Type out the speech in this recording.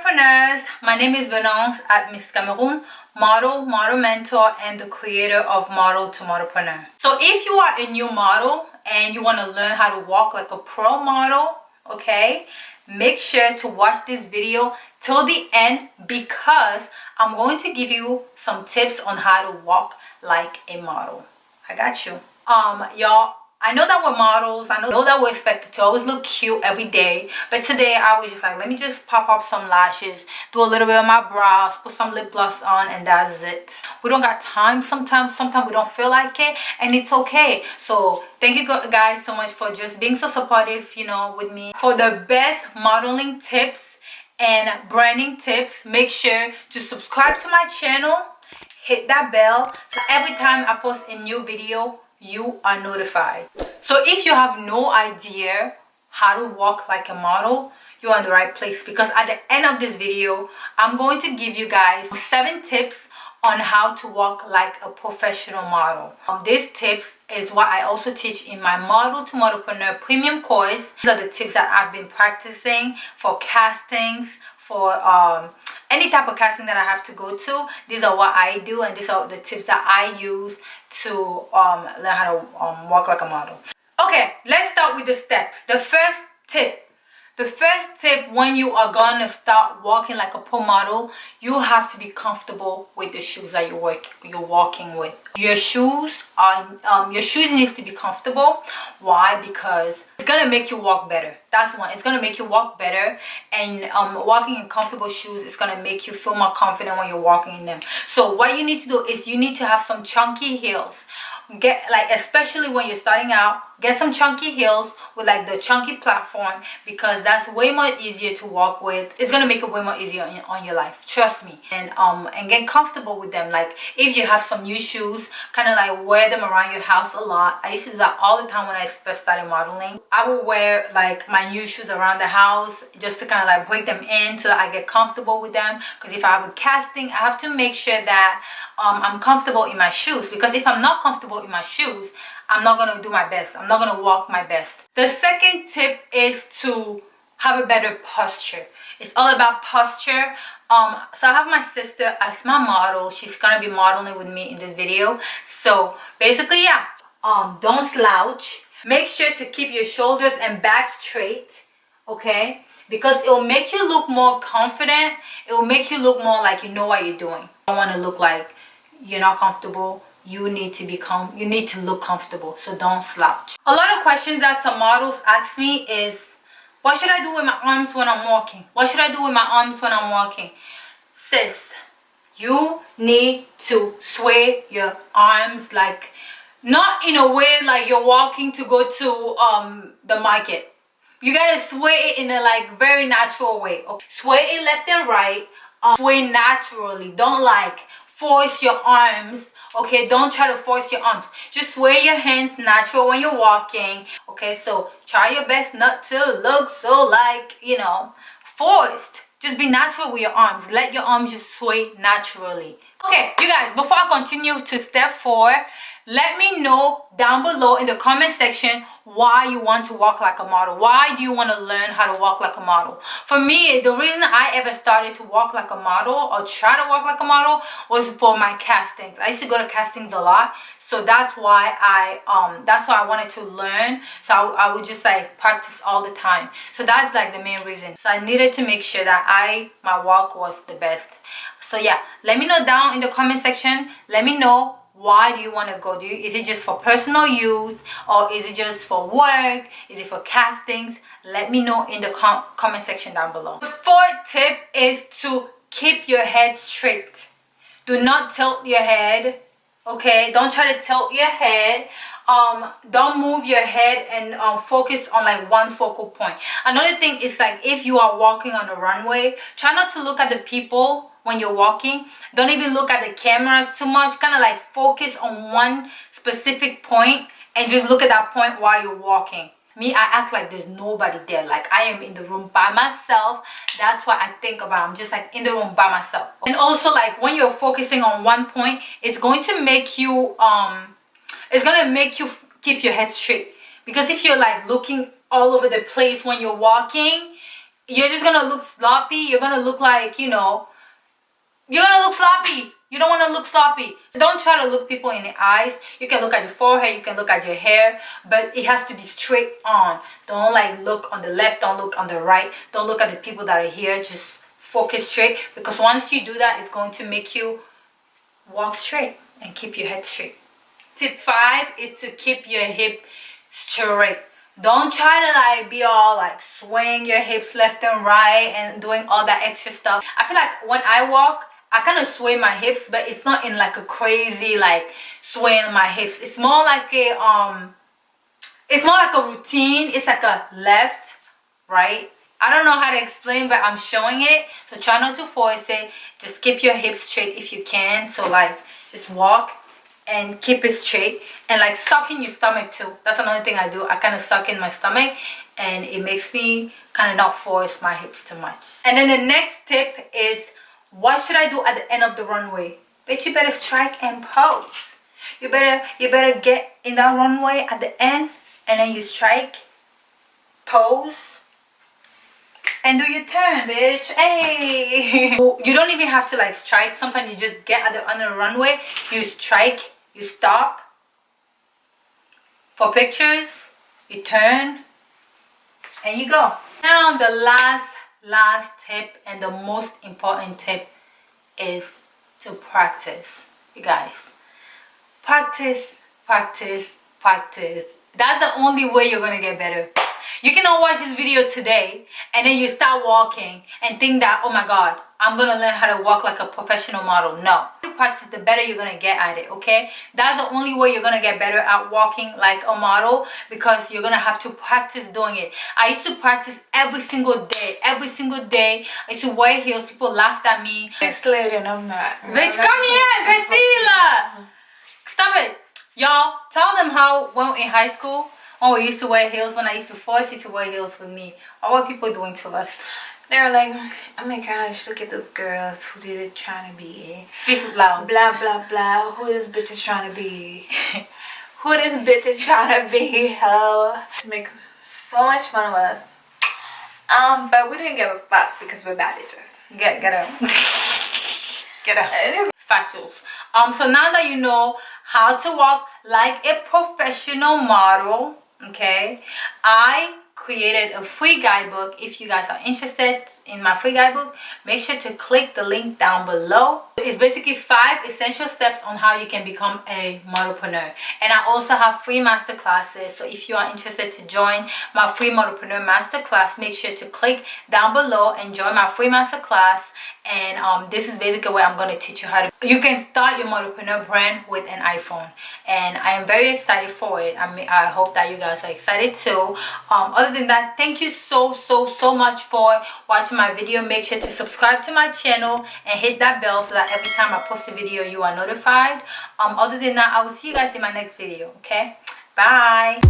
Modelpreneurs, my name is Venance at Miss Cameroon, model mentor, and the creator of Model to Modelpreneur. So if you are a new model and you want to learn how to walk like a pro model, okay, make sure to watch this video till the end because I'm going to give you some tips on how to walk like a model. I got you. Y'all, I know that we're models. I know that we're expected to always look cute every day. But today I was just like, let me just pop up some lashes, do a little bit of my brows, put some lip gloss on, and that's it. We don't got time sometimes we don't feel like it, and it's okay. So thank you guys so much for just being so supportive, you know, with me. For the best modeling tips and branding tips, make sure to subscribe to my channel, hit that bell, so every time I post a new video, you are notified. So if you have no idea how to walk like a model, you're in the right place, because at the end of this video I'm going to give you guys 7 tips on how to walk like a professional model. These tips is what I also teach in my Model to Modelpreneur premium course. These are the tips that I've been practicing for castings, for any type of casting that I have to go to. These are what I do, and these are the tips that I use to learn how to walk like a model. Okay, let's start with the steps. The first tip when you are gonna start walking like a pro model, you have to be comfortable with the shoes that you're walking with. Your shoes needs to be comfortable. Why? Because it's gonna make you walk better. That's one. It's gonna make you walk better, and walking in comfortable shoes is gonna make you feel more confident when you're walking in them. So what you need to do is you need to have some chunky heels. Get like, especially when you're starting out, get some chunky heels with like the chunky platform, because that's way more easier to walk with. It's gonna make it way more easier on your life, trust me. And get comfortable with them. Like if you have some new shoes, kind of like wear them around your house a lot. I used to do that all the time when I first started modeling. I would wear like my new shoes around the house just to kind of like break them in so that I get comfortable with them, because if I have a casting, I have to make sure that I'm comfortable in my shoes, because if I'm not comfortable in my shoes, I'm not going to do my best. I'm not going to walk my best. The second tip is to have a better posture. It's all about posture. So I have my sister as my model. She's going to be modeling with me in this video. So basically, yeah, don't slouch. Make sure to keep your shoulders and back straight, okay? Because it will make you look more confident. It will make you look more like you know what you're doing. You don't want to look like you're not comfortable. You need to look comfortable, so don't slouch. A lot of questions that some models ask me is, what should I do with my arms when I'm walking? What should I do with my arms when I'm walking? Sis, you need to sway your arms, like not in a way like you're walking to go to the market. You gotta sway it in a like very natural way. Okay? Sway it left and right. Sway naturally. Don't like force your arms. Okay, don't try to force your arms. Just sway your hands natural when you're walking. Okay, so try your best not to look so like, you know, forced. Just be natural with your arms. Let your arms just sway naturally. Okay, you guys, before I continue to step 4, let me know down below in the comment section why you want to walk like a model. Why do you want to learn how to walk like a model? For me, the reason I ever started to walk like a model or try to walk like a model was for my castings. I used to go to castings a lot. So that's why I wanted to learn. So I would just like practice all the time. So that's like the main reason. So I needed to make sure that my walk was the best. So yeah, let me know down in the comment section. Let me know, why do you want to go? Is it just for personal use, or is it just for work? Is it for castings? Let me know in the comment section down below. The 4th tip is to keep your head straight. Do not tilt your head. Okay, don't try to tilt your head. Don't move your head and focus on like one focal point. Another thing is, like, if you are walking on a runway, try not to look at the people when you're walking. Don't even look at the cameras too much. Kind of like focus on one specific point and just look at that point while you're walking. Me, I act like there's nobody there, like I am in the room by myself. That's what I think about. I'm just like in the room by myself. And also, like, when you're focusing on one point, it's going to make you keep your head straight. Because if you're like looking all over the place when you're walking, you're just gonna look sloppy. You're gonna look like, you know, you're gonna look sloppy. You don't want to look sloppy. Don't try to look people in the eyes. You can look at your forehead, you can look at your hair, but it has to be straight on. Don't like look on the left, don't look on the right, don't look at the people that are here. Just focus straight, because once you do that, it's going to make you walk straight and keep your head straight. Tip 5 is to keep your hip straight. Don't try to like be all like swaying your hips left and right and doing all that extra stuff. I feel like when I walk, I kind of sway my hips, but it's not in like a crazy like swaying my hips. It's more like a routine. It's like a left, right. I don't know how to explain, but I'm showing it. So try not to force it. Just keep your hips straight if you can. So like just walk and keep it straight, and like suck in your stomach too. That's another thing I do. I kind of suck in my stomach, and it makes me kind of not force my hips too much. And then the next tip is, what should I do at the end of the runway? Bitch, you better strike and pose. You better get in that runway at the end, and then you strike, pose, and do your turn, bitch. Hey. You don't even have to like strike. Sometimes you just get on the runway, you strike, you stop for pictures, you turn, and you go. Now the last tip, and the most important tip, is to practice. You guys, practice. That's the only way you're gonna get better. You cannot watch this video today and then you start walking and think that, oh my god, I'm gonna learn how to walk like a professional model. No. The practice, the better you're gonna get at it, okay? That's the only way you're gonna get better at walking like a model, because you're gonna have to practice doing it. I used to practice every single day. I used to wear heels. People laughed at me. I slid and I'm not. Bitch, come here, Priscilla. Stop it. Y'all, tell them how, when in high school, when we used to wear heels, when I used to force you to wear heels with me, what were people doing to us? They were like, oh my gosh, look at those girls. Who they trying to be? Speak loud. Blah, blah, blah. Who this bitch is trying to be? Who this bitch is trying to be? Hell. To make so much fun of us. But we didn't give a fuck because we're bad bitches. Get up. Get up. Factuals. So now that you know how to walk like a professional model, okay, I created a free guidebook. If you guys are interested in my free guidebook, make sure to click the link down below. It's basically 5 essential steps on how you can become a modelpreneur, and I also have free master classes. So if you are interested to join my free modelpreneur master class, make sure to click down below and join my free master class. And this is basically where I'm going to teach you how to, you can start your modelpreneur brand with an iPhone, and I am very excited for it. I hope that you guys are excited too. Other than that, thank you so much for watching my video. Make sure to subscribe to my channel and hit that bell so that every time I post a video you are notified. Other than that, I will see you guys in my next video. Okay, bye.